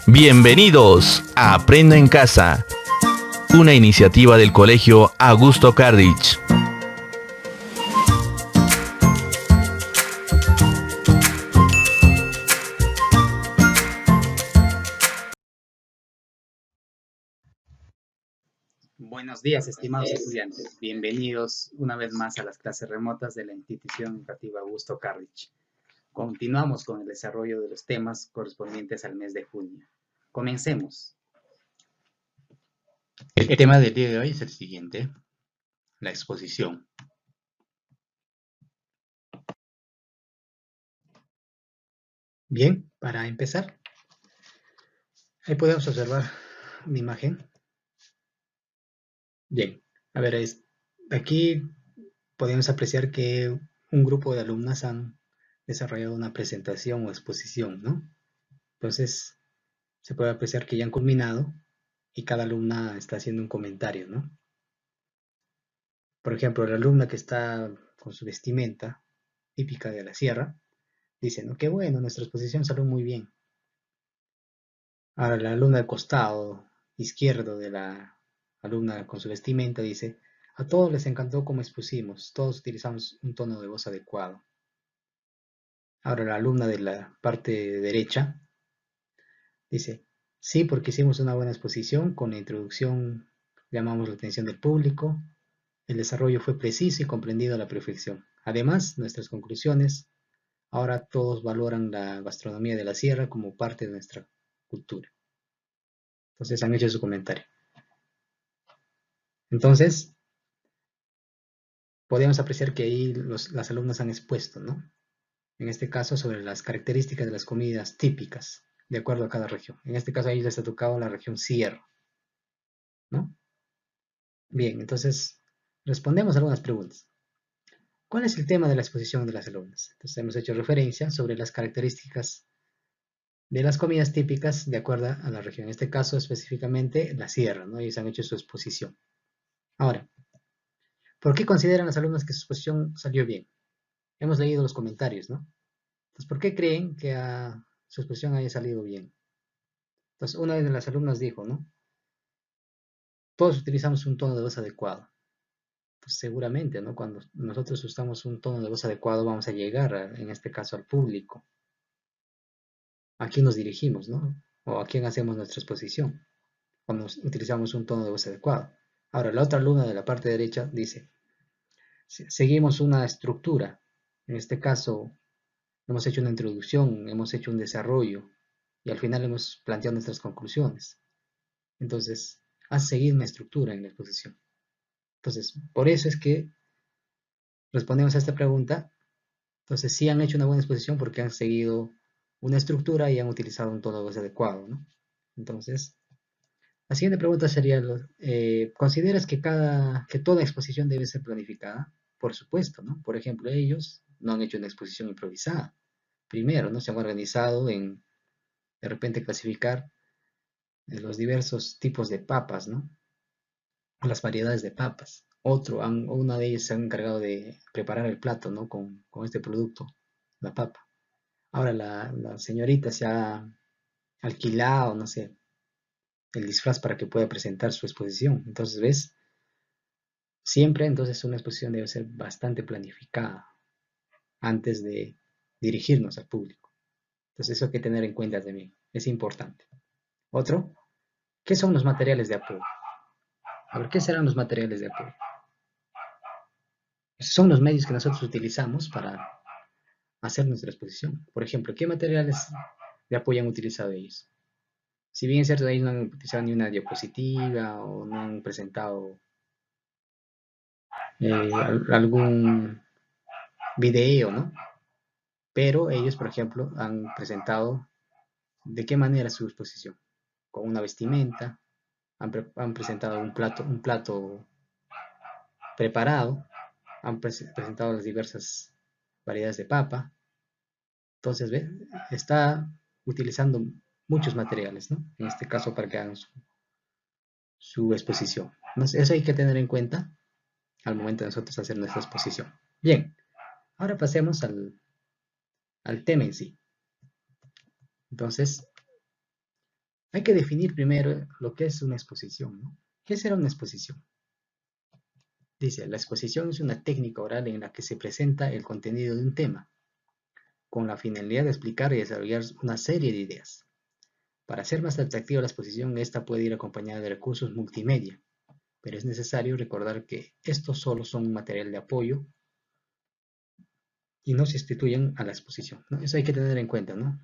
Bienvenidos a Aprendo en Casa, una iniciativa del Colegio Augusto Cardich. Buenos días, estimados estudiantes. Bienvenidos una vez más a las clases remotas de la institución educativa Augusto Cardich. Continuamos con el desarrollo de los temas correspondientes al mes de junio. Comencemos. El tema del día de hoy es el siguiente: la exposición. Bien, para empezar, ahí podemos observar una imagen. Bien, a ver, aquí podemos apreciar que un grupo de alumnas han desarrollado una presentación o exposición, ¿no? Entonces, se puede apreciar que ya han culminado y cada alumna está haciendo un comentario, ¿no? Por ejemplo, la alumna que está con su vestimenta típica de la sierra dice, ¿no? Qué bueno, nuestra exposición salió muy bien. Ahora la alumna del costado izquierdo de la alumna con su vestimenta dice, a todos les encantó cómo expusimos, todos utilizamos un tono de voz adecuado. Ahora la alumna de la parte derecha dice, sí, porque hicimos una buena exposición, con la introducción llamamos la atención del público, el desarrollo fue preciso y comprendido a la perfección. Además, nuestras conclusiones, ahora todos valoran la gastronomía de la sierra como parte de nuestra cultura. Entonces han hecho su comentario. Entonces, podemos apreciar que ahí las alumnas han expuesto, ¿no? En este caso, sobre las características de las comidas típicas, de acuerdo a cada región. En este caso, ahí les ha tocado la región sierra, ¿no? Bien, entonces, respondemos algunas preguntas. ¿Cuál es el tema de la exposición de las alumnas? Entonces, hemos hecho referencia sobre las características de las comidas típicas de acuerdo a la región. En este caso, específicamente, la sierra, ¿no? Ellos han hecho su exposición. Ahora, ¿por qué consideran las alumnas que su exposición salió bien? Hemos leído los comentarios, ¿no? Entonces, ¿por qué creen que su exposición haya salido bien? Entonces, una de las alumnas dijo, ¿no? Todos utilizamos un tono de voz adecuado. Pues seguramente, ¿no? Cuando nosotros usamos un tono de voz adecuado, vamos a llegar, en este caso, al público. ¿A quién nos dirigimos, no? O a quién hacemos nuestra exposición cuando utilizamos un tono de voz adecuado. Ahora, la otra alumna de la parte derecha dice, seguimos una estructura. En este caso, hemos hecho una introducción, hemos hecho un desarrollo y al final hemos planteado nuestras conclusiones. Entonces, has seguido una estructura en la exposición. Entonces, por eso es que respondemos a esta pregunta. Entonces, sí han hecho una buena exposición porque han seguido una estructura y han utilizado un tono de voz adecuado, ¿no? Entonces, la siguiente pregunta sería, ¿consideras que toda exposición debe ser planificada? Por supuesto, ¿no? Por ejemplo, ellos no han hecho una exposición improvisada. Primero, ¿no? Se han organizado en, de repente, clasificar los diversos tipos de papas, ¿no? Las variedades de papas. Una de ellas se ha encargado de preparar el plato, ¿no? Con este producto, la papa. Ahora la señorita se ha alquilado, no sé, el disfraz para que pueda presentar su exposición. Entonces, ¿ves? Siempre entonces una exposición debe ser bastante planificada antes de dirigirnos al público. Entonces eso hay que tener en cuenta también, es importante. Otro, ¿qué son los materiales de apoyo? A ver, ¿qué serán los materiales de apoyo? Son los medios que nosotros utilizamos para hacer nuestra exposición. Por ejemplo, ¿qué materiales de apoyo han utilizado ellos? Si bien es cierto, ellos no han utilizado ni una diapositiva o no han presentado algún video, ¿no? Pero ellos, por ejemplo, han presentado de qué manera su exposición. Con una vestimenta, han presentado un plato preparado, han presentado las diversas variedades de papa. Entonces, ¿ve? Está utilizando muchos materiales, ¿no? En este caso para que hagan su exposición. Entonces, eso hay que tener en cuenta al momento de nosotros hacer nuestra exposición. Bien, ahora pasemos al tema en sí. Entonces, Hay que definir primero lo que es una exposición, ¿no? ¿Qué será una exposición? Dice, la exposición es una técnica oral en la que se presenta el contenido de un tema, con la finalidad de explicar y desarrollar una serie de ideas. Para hacer más atractiva la exposición, esta puede ir acompañada de recursos multimedia, pero es necesario recordar que estos solo son un material de apoyo y no sustituyen a la exposición, ¿no? Eso hay que tener en cuenta, ¿no?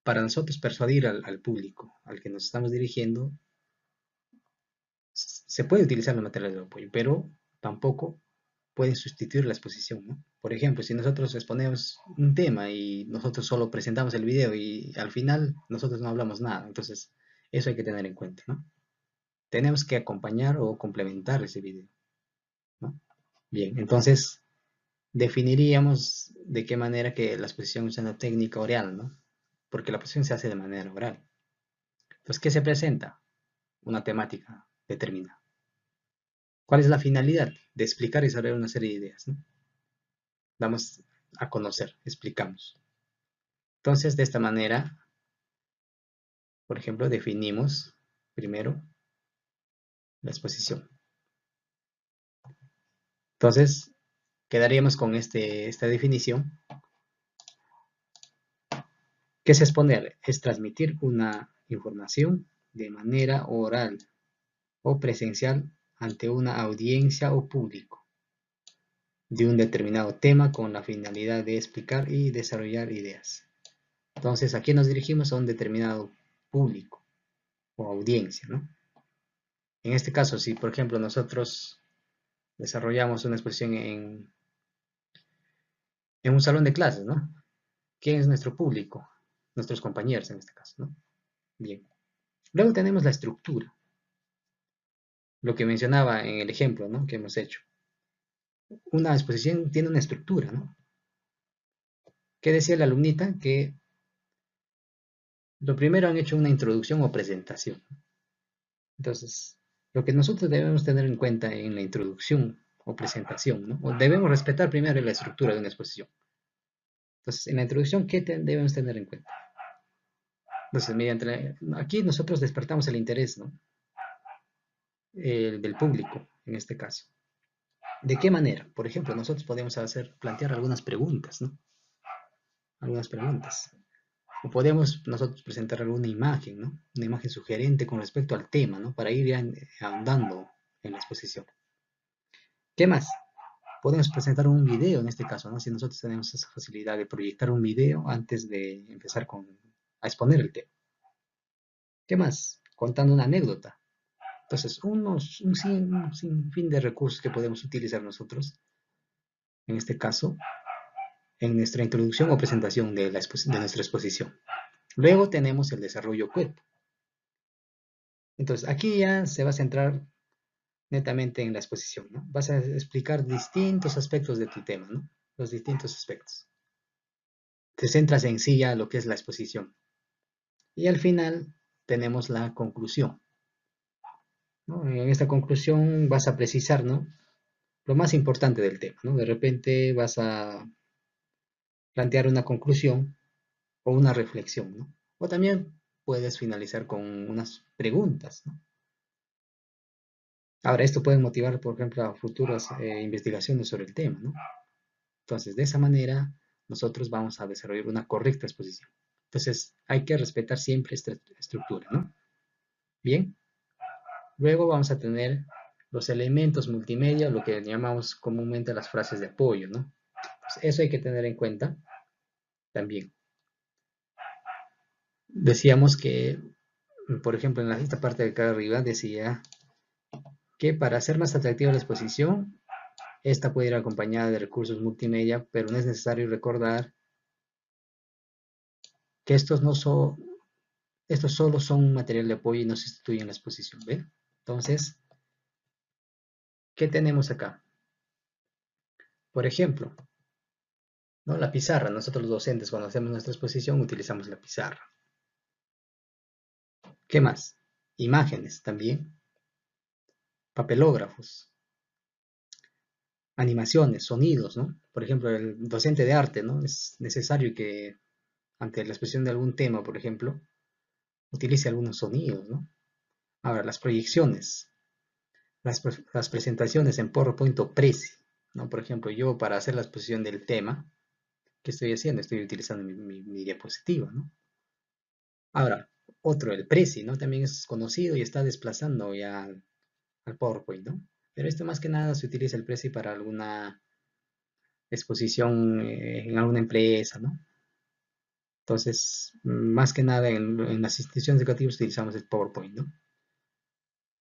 Para nosotros persuadir al público al que nos estamos dirigiendo, se puede utilizar los materiales de apoyo, pero tampoco pueden sustituir la exposición, ¿no? Por ejemplo, si nosotros exponemos un tema y nosotros solo presentamos el video y al final nosotros no hablamos nada, entonces eso hay que tener en cuenta, ¿no? Tenemos que acompañar o complementar ese video, ¿no? Bien, entonces definiríamos de qué manera que la exposición es una técnica oral, ¿no? Porque la exposición se hace de manera oral. Entonces, ¿qué se presenta? Una temática determinada. ¿Cuál es la finalidad? De explicar y desarrollar una serie de ideas, ¿no? Damos a conocer, explicamos. Entonces, de esta manera, por ejemplo, definimos primero la exposición. Entonces, quedaríamos con esta definición. ¿Qué es exponer? Es transmitir una información de manera oral o presencial ante una audiencia o público de un determinado tema con la finalidad de explicar y desarrollar ideas. Entonces, aquí nos dirigimos a un determinado público o audiencia, ¿no? En este caso, si por ejemplo nosotros desarrollamos una exposición en un salón de clases, ¿no? ¿Quién es nuestro público? Nuestros compañeros en este caso, ¿no? Bien. Luego tenemos la estructura, lo que mencionaba en el ejemplo, ¿no? Que hemos hecho. Una exposición tiene una estructura, ¿no? ¿Qué decía la alumnita? Que lo primero han hecho una introducción o presentación. Entonces, lo que nosotros debemos tener en cuenta en la introducción o presentación, ¿no? O debemos respetar primero la estructura de una exposición. Entonces, en la introducción, ¿qué debemos tener en cuenta? Entonces, aquí nosotros despertamos el interés, ¿no? Del público, en este caso. ¿De qué manera? Por ejemplo, nosotros podemos plantear algunas preguntas, ¿no? Algunas preguntas. O podemos nosotros presentar alguna imagen, ¿no? Una imagen sugerente con respecto al tema, ¿no? Para ir ya ahondando en la exposición. ¿Qué más? Podemos presentar un video en este caso, ¿no? Si nosotros tenemos esa facilidad de proyectar un video antes de empezar a exponer el tema. ¿Qué más? Contando una anécdota. Entonces, un sinfín de recursos que podemos utilizar nosotros, en este caso, en nuestra introducción o presentación de nuestra exposición. Luego tenemos el desarrollo web. Entonces, aquí ya se va a centrar netamente en la exposición, ¿no? Vas a explicar distintos aspectos de tu tema, ¿no? Los distintos aspectos. Te centras en sí ya lo que es la exposición. Y al final tenemos la conclusión, ¿no? En esta conclusión vas a precisar, ¿no? Lo más importante del tema, ¿no? De repente vas a plantear una conclusión o una reflexión, ¿no? O también puedes finalizar con unas preguntas, ¿no? Ahora, esto puede motivar, por ejemplo, a futuras investigaciones sobre el tema, ¿no? Entonces, de esa manera, nosotros vamos a desarrollar una correcta exposición. Entonces, hay que respetar siempre esta estructura, ¿no? Bien. Luego vamos a tener los elementos multimedia, lo que llamamos comúnmente las frases de apoyo, ¿no? Entonces, eso hay que tener en cuenta también. Decíamos que, por ejemplo, en esta parte de acá arriba decía que para hacer más atractiva la exposición, esta puede ir acompañada de recursos multimedia, pero no es necesario recordar que estos solo son un material de apoyo y no sustituyen la exposición, ¿ve? Entonces, ¿qué tenemos acá? Por ejemplo, ¿no? La pizarra. Nosotros los docentes cuando hacemos nuestra exposición utilizamos la pizarra. ¿Qué más? Imágenes también, papelógrafos, animaciones, sonidos, ¿no? Por ejemplo, el docente de arte, ¿no? Es necesario que ante la exposición de algún tema, por ejemplo, utilice algunos sonidos, ¿no? Ahora, las proyecciones, las presentaciones en PowerPoint o Prezi, ¿no? Por ejemplo, yo para hacer la exposición del tema, ¿qué estoy haciendo? Estoy utilizando mi diapositiva, ¿no? Ahora, otro, el Prezi, ¿no? También es conocido y está desplazando ya al PowerPoint, ¿no? Pero esto más que nada se utiliza el Prezi para alguna exposición en alguna empresa, ¿no? Entonces, más que nada en las instituciones educativas utilizamos el PowerPoint, ¿no?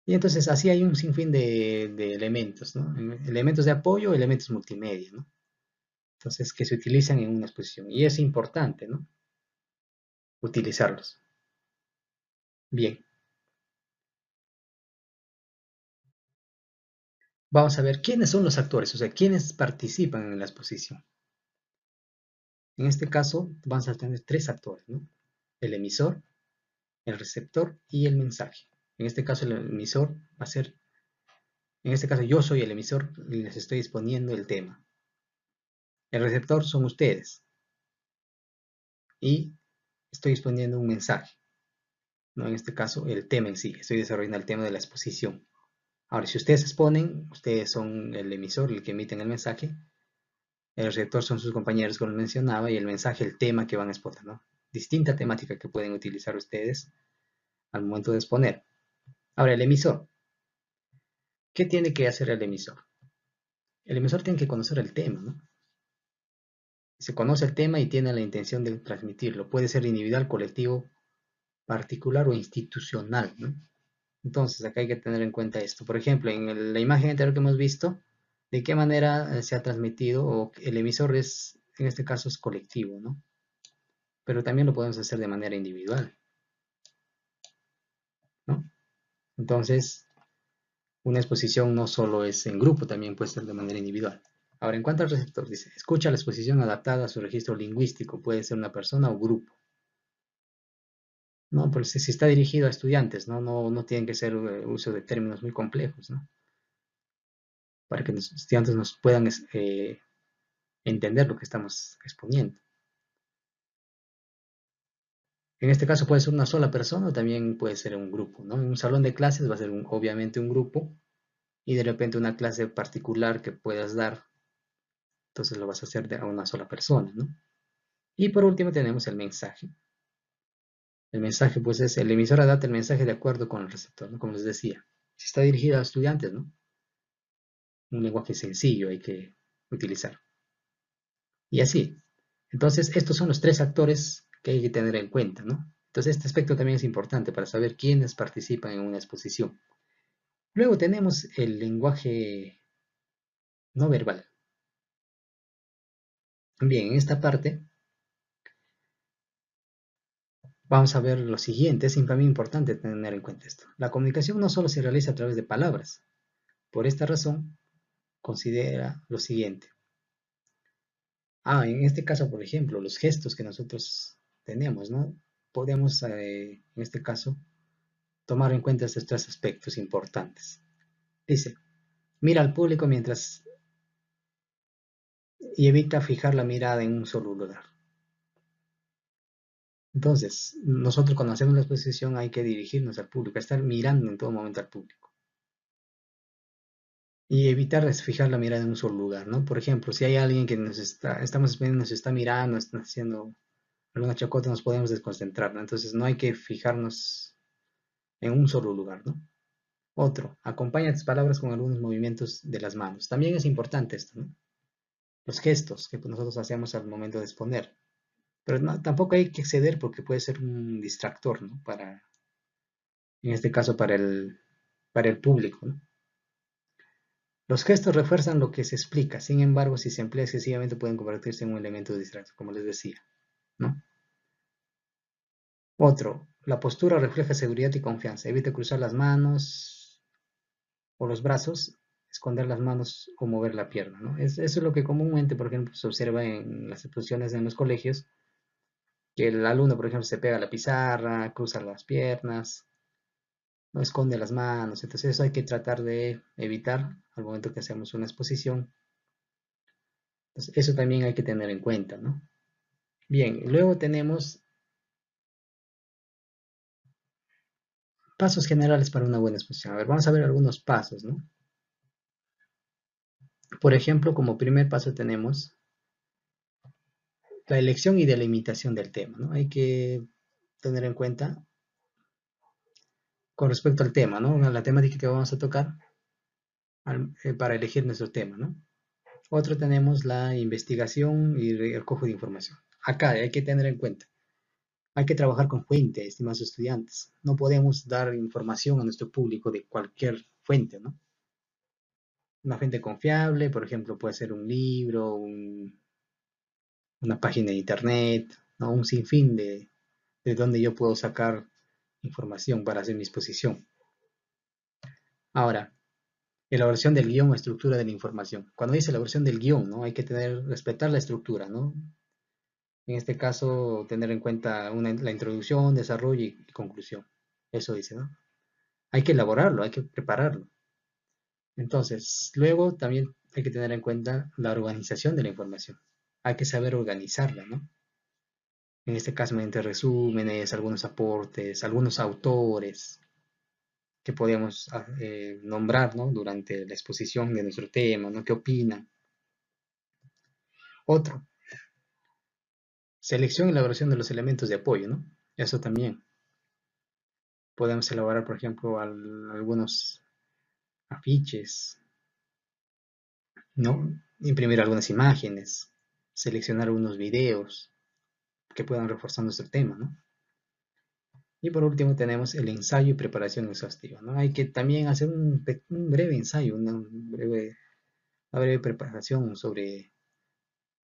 Y entonces así hay un sinfín de elementos, ¿no? Elementos de apoyo, elementos multimedia, ¿no? Entonces, que se utilizan en una exposición. Y es importante, ¿no? Utilizarlos. Bien, vamos a ver quiénes son los actores, o sea, quiénes participan en la exposición. En este caso, vamos a tener tres actores, ¿no? El emisor, el receptor y el mensaje. En este caso, el emisor va a ser, en este caso yo soy el emisor y les estoy exponiendo el tema. El receptor son ustedes y estoy exponiendo un mensaje, ¿no? En este caso, el tema en sí. Estoy desarrollando el tema de la exposición. Ahora, si ustedes exponen, ustedes son el emisor, el que emiten el mensaje. El receptor son sus compañeros, como mencionaba, y el mensaje, el tema que van a exponer, ¿no? Distinta temática que pueden utilizar ustedes al momento de exponer. Ahora, el emisor. ¿Qué tiene que hacer el emisor? El emisor tiene que conocer el tema, ¿no? Se conoce el tema y tiene la intención de transmitirlo. Puede ser individual, colectivo, particular o institucional, ¿no? Entonces, acá hay que tener en cuenta esto. Por ejemplo, en la imagen anterior que hemos visto, de qué manera se ha transmitido, o el emisor es, en este caso, es colectivo, ¿no? Pero también lo podemos hacer de manera individual, ¿no? Entonces, una exposición no solo es en grupo, también puede ser de manera individual. Ahora, en cuanto al receptor, dice, escucha la exposición adaptada a su registro lingüístico, puede ser una persona o grupo. No, pues si está dirigido a estudiantes, no tienen que ser uso de términos muy complejos, ¿no? Para que los estudiantes nos puedan entender lo que estamos exponiendo. En este caso puede ser una sola persona o también puede ser un grupo, ¿no? En un salón de clases va a ser obviamente un grupo y de repente una clase particular que puedas dar, entonces lo vas a hacer a una sola persona, ¿no? Y por último tenemos el mensaje. El mensaje pues es el emisor adapta el mensaje de acuerdo con el receptor, ¿no? Como les decía. Si está dirigido a estudiantes, ¿no? Un lenguaje sencillo hay que utilizar. Y así. Entonces, estos son los tres actores que hay que tener en cuenta, ¿no? Entonces, este aspecto también es importante para saber quiénes participan en una exposición. Luego tenemos el lenguaje no verbal. Bien, en esta parte vamos a ver lo siguiente. Es para mí importante tener en cuenta esto. La comunicación no solo se realiza a través de palabras. Por esta razón, considera lo siguiente. En este caso, por ejemplo, los gestos que nosotros tenemos, ¿no? Podemos, en este caso, tomar en cuenta estos tres aspectos importantes. Dice, mira al público mientras y evita fijar la mirada en un solo lugar. Entonces, nosotros cuando hacemos la exposición hay que dirigirnos al público, estar mirando en todo momento al público. Y evitar fijar la mirada en un solo lugar, ¿no? Por ejemplo, si hay alguien que estamos viendo, nos está mirando, está haciendo alguna chacota, nos podemos desconcentrar, ¿no? Entonces no hay que fijarnos en un solo lugar, ¿no? Otro, acompaña tus palabras con algunos movimientos de las manos. También es importante esto, ¿no? Los gestos que nosotros hacemos al momento de exponer. Pero tampoco hay que exceder porque puede ser un distractor, ¿no? En este caso, para el público, ¿no? Los gestos refuerzan lo que se explica, sin embargo, si se emplea excesivamente pueden convertirse en un elemento distractor, como les decía, ¿no? Otro, la postura refleja seguridad y confianza. Evite cruzar las manos o los brazos, esconder las manos o mover la pierna, ¿no? Eso es lo que comúnmente, por ejemplo, se observa en las exposiciones en los colegios, que el alumno, por ejemplo, se pega a la pizarra, cruza las piernas, no esconde las manos. Entonces eso hay que tratar de evitar al momento que hacemos una exposición. Entonces, eso también hay que tener en cuenta, ¿no? Bien, luego tenemos Pasos generales para una buena exposición. A ver, vamos a ver algunos pasos, ¿no? Por ejemplo, como primer paso tenemos la elección y delimitación del tema, ¿no? Hay que tener en cuenta con respecto al tema, ¿no? La temática que vamos a tocar para elegir nuestro tema, ¿no? Otro tenemos la investigación y recojo de información. Acá hay que tener en cuenta, hay que trabajar con fuente, estimados estudiantes. No podemos dar información a nuestro público de cualquier fuente, ¿no? Una fuente confiable, por ejemplo, puede ser un libro, una página de internet, ¿no? Un sinfín de donde yo puedo sacar información para hacer mi exposición. Ahora, elaboración del guión o estructura de la información. Cuando dice elaboración del guión, ¿no? Hay que respetar la estructura, ¿no? En este caso, tener en cuenta la introducción, desarrollo y conclusión. Eso dice, ¿no? Hay que elaborarlo, hay que prepararlo. Entonces, luego también hay que tener en cuenta la organización de la información. Hay que saber organizarla, ¿no? En este caso, mediante resúmenes, algunos aportes, algunos autores que podemos nombrar, ¿no? Durante la exposición de nuestro tema, ¿no? ¿Qué opinan? Otro, selección y elaboración de los elementos de apoyo, ¿no? Eso también. Podemos elaborar, por ejemplo, algunos afiches, ¿no? Imprimir algunas imágenes, seleccionar algunos videos que puedan reforzar nuestro tema, ¿no? Y por último tenemos el ensayo y preparación exhaustiva, ¿no? Hay que también hacer un breve ensayo, una breve preparación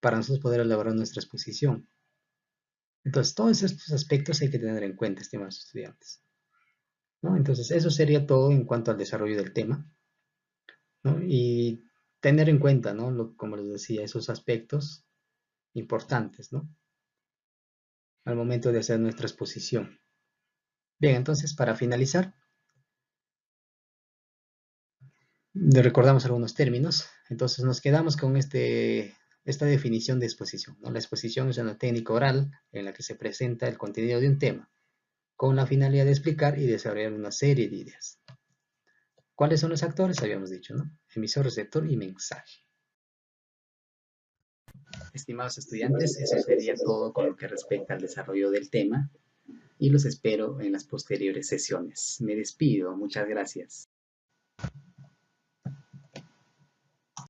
para nosotros poder elaborar nuestra exposición. Entonces, todos estos aspectos hay que tener en cuenta, estimados estudiantes, ¿no? Entonces, eso sería todo en cuanto al desarrollo del tema, ¿no? Y tener en cuenta, ¿no? Como les decía, esos aspectos importantes, ¿no? Al momento de hacer nuestra exposición. Bien, entonces, para finalizar, recordamos algunos términos. Entonces, nos quedamos con esta definición de exposición, ¿no? La exposición es una técnica oral en la que se presenta el contenido de un tema, con la finalidad de explicar y desarrollar una serie de ideas. ¿Cuáles son los actores? Habíamos dicho, ¿no? Emisor, receptor y mensaje. Estimados estudiantes, eso sería todo con lo que respecta al desarrollo del tema y los espero en las posteriores sesiones. Me despido, muchas gracias.